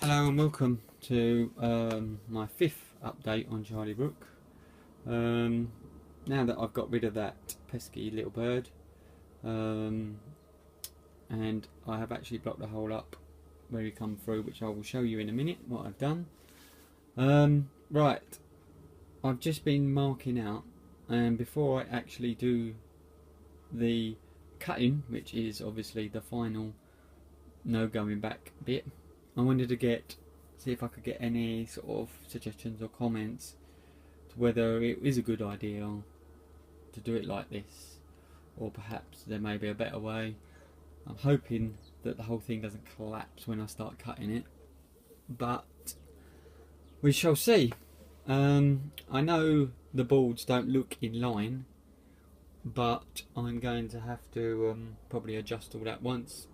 Hello and welcome to my fifth update on Charliebrook. Now that I've got rid of that pesky little bird, and I have actually blocked the hole up where he come through, which I will show you in a minute what I've done. Right, I've just been marking out, and before I actually do the cutting, which is obviously the final no going back bit, I wanted to see if I could get any sort of suggestions or comments to whether it is a good idea to do it like this, or perhaps there may be a better way. I'm hoping that the whole thing doesn't collapse when I start cutting it, but we shall see. I know the boards don't look in line, but I'm going to have to probably adjust all that once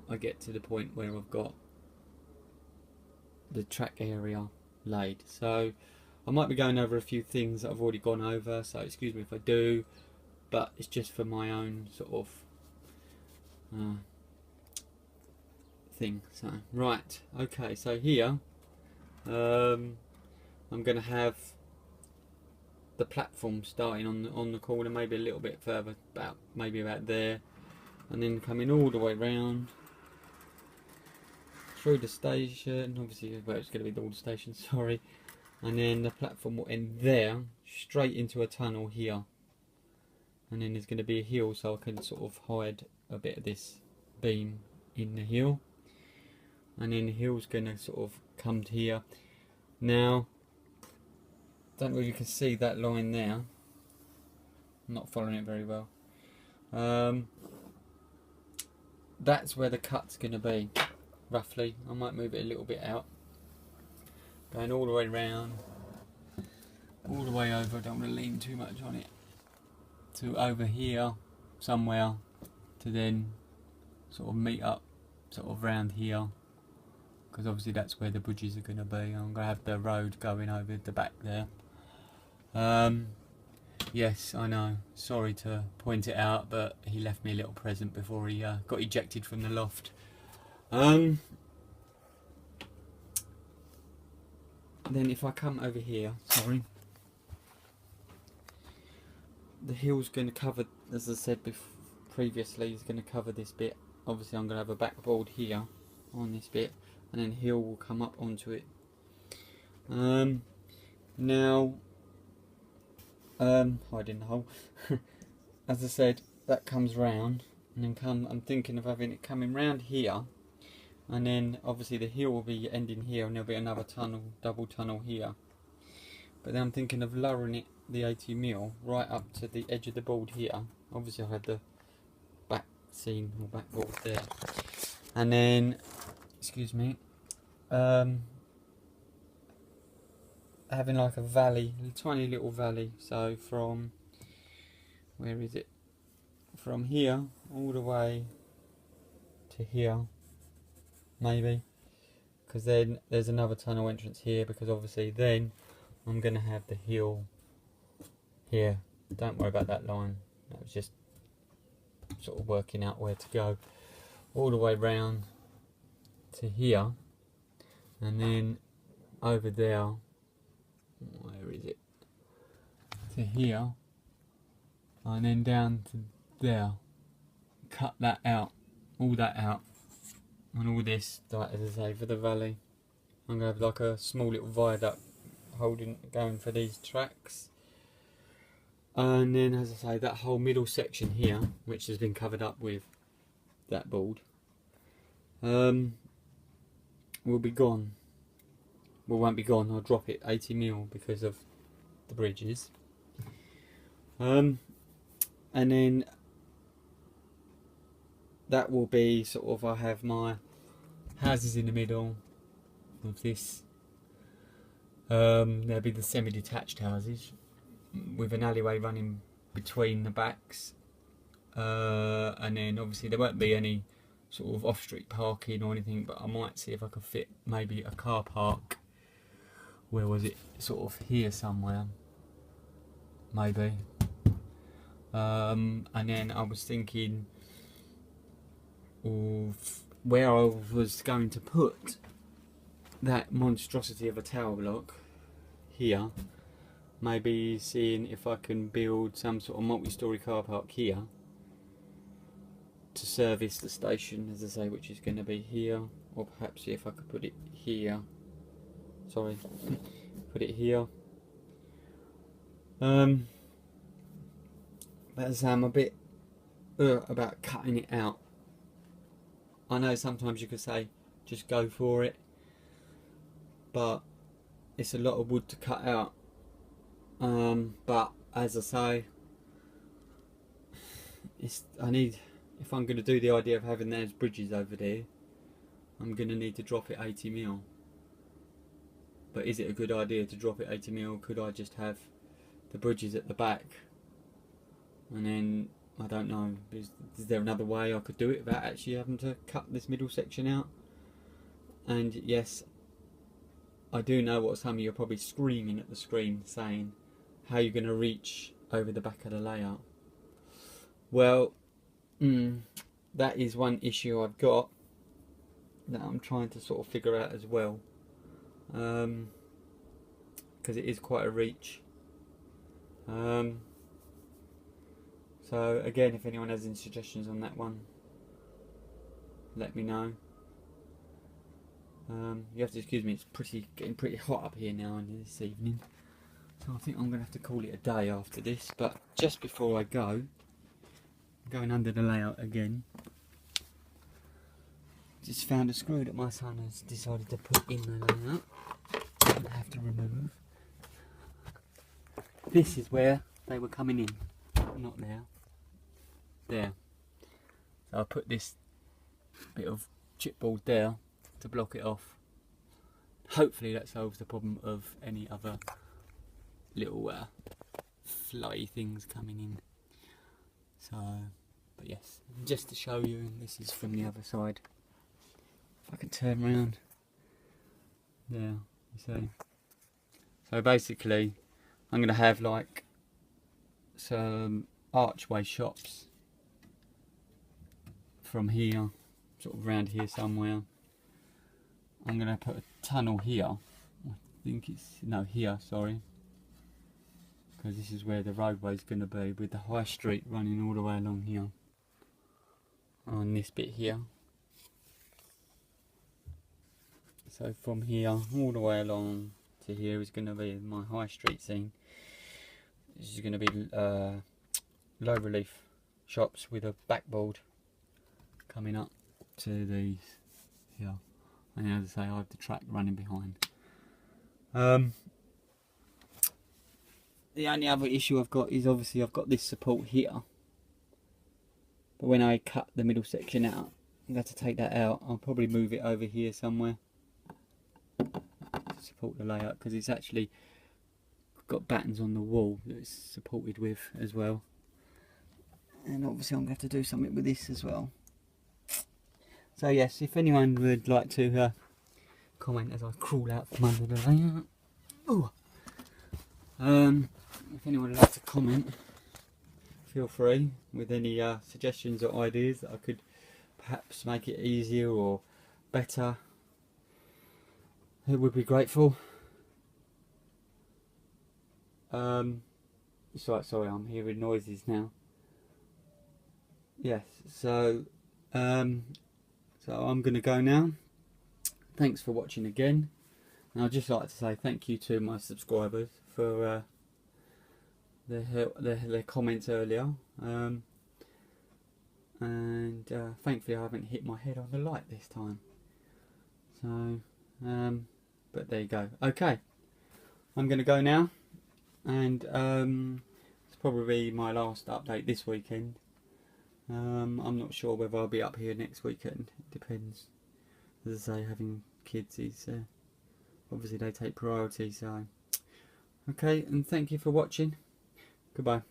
I get to the point where I've got the track area laid. So I might be going over a few things that I've already gone over, so excuse me if I do, but it's just for my own sort of thing. So right, okay, so here I'm going to have the platform starting on the corner, maybe a little bit further, maybe about there, and then coming all the way round through the station, obviously, well, it's going to be all the stations, sorry, and then the platform will end there, straight into a tunnel here, and then there's going to be a hill, so I can sort of hide a bit of this beam in the hill, and then the hill's going to sort of come to here. Now, don't know if you can see that line there, I'm not following it very well. That's where the cut's going to be. Roughly, I might move it a little bit out, going all the way round, all the way over. I don't want to lean too much on it, to over here somewhere, to then sort of meet up sort of round here, because obviously that's where the bridges are going to be. I'm going to have the road going over the back there. Yes, I know, sorry to point it out, but he left me a little present before he got ejected from the loft. Then if I come over here, sorry, the hill's going to cover, as I said previously, is going to cover this bit. Obviously I'm going to have a backboard here on this bit, and then hill will come up onto it. Now, hiding the hole. As I said, that comes round, and then I'm thinking of having it coming round here, and then obviously the hill will be ending here, and there'll be another tunnel, double tunnel here. But then I'm thinking of lowering it, the 80mm, right up to the edge of the board here. Obviously I had the back scene or backboard there, and then, excuse me, having like a valley, a tiny little valley. So from, where is it? From here all the way to here, maybe, because then there's another tunnel entrance here, because obviously then I'm going to have the hill here. Don't worry about that line, that was just sort of working out where to go, all the way round to here, and then over there, where is it, to here, and then down to there. Cut that out, all that out, and all this, like, as I say, for the valley. I'm going to have like a small little viaduct going for these tracks, and then, as I say, that whole middle section here, which has been covered up with that board, will be gone. Well, won't be gone, I'll drop it 80mm because of the bridges. And then that will be sort of, I have my houses in the middle of this. There'll be the semi-detached houses with an alleyway running between the backs, and then obviously there won't be any sort of off-street parking or anything, but I might see if I could fit maybe a car park. Where was it? Sort of here somewhere, maybe. And then I was thinking of where I was going to put that monstrosity of a tower block here, maybe seeing if I can build some sort of multi-storey car park here to service the station, as I say, which is going to be here, or perhaps see if I could put it here. Sorry, put it here. But as I say, I'm a bit about cutting it out. I know sometimes you could say just go for it, but it's a lot of wood to cut out. But as I say, if I'm going to do the idea of having those bridges over there, I'm going to need to drop it 80mm. But is it a good idea to drop it 80mm? Could I just have the bridges at the back, and then I don't know, is there another way I could do it without actually having to cut this middle section out? And yes, I do know what some of you are probably screaming at the screen, saying, how are you going to reach over the back of the layout? Well, that is one issue I've got that I'm trying to sort of figure out as well, because it is quite a reach. So again, if anyone has any suggestions on that one, let me know. You have to excuse me, it's getting pretty hot up here now in this evening, so I think I'm going to have to call it a day after this. But just before I go, I'm going under the layout again. Just found a screw that my son has decided to put in the layout. I'm going to have to remove. This is where they were coming in, not there. There. So I put this bit of chipboard there to block it off. Hopefully that solves the problem of any other little fly things coming in. So, but yes, just to show you, and this is from the other side. If I can turn around, there, you see. So basically, I'm going to have like some archway shops from here, sort of around here somewhere. I'm going to put a tunnel here. I think it's, no, here, sorry. Because this is where the roadway is going to be, with the high street running all the way along here. On this bit here. So from here all the way along to here is going to be my high street scene. This is going to be low relief shops with a backboard coming up to these here. And as I say, I have the track running behind. The only other issue I've got is obviously I've got this support here. But when I cut the middle section out, I'm going to have to take that out. I'll probably move it over here somewhere to support the layout, because it's actually got battens on the wall that it's supported with as well. And obviously I'm going to have to do something with this as well. So yes, if anyone would like to comment as I crawl out from under the layout. Ooh. If anyone would like to comment, feel free with any suggestions or ideas that I could perhaps make it easier or better. It would be grateful. Sorry, I'm hearing noises now. Yes, so I'm going to go now. Thanks for watching again. And I'd just like to say thank you to my subscribers for their comments earlier. And thankfully I haven't hit my head on the light this time. So, but there you go. Okay, I'm going to go now. And it's probably my last update this weekend. I'm not sure whether I'll be up here next weekend. It depends. As I say, having kids is obviously they take priority. So okay, and thank you for watching. Goodbye.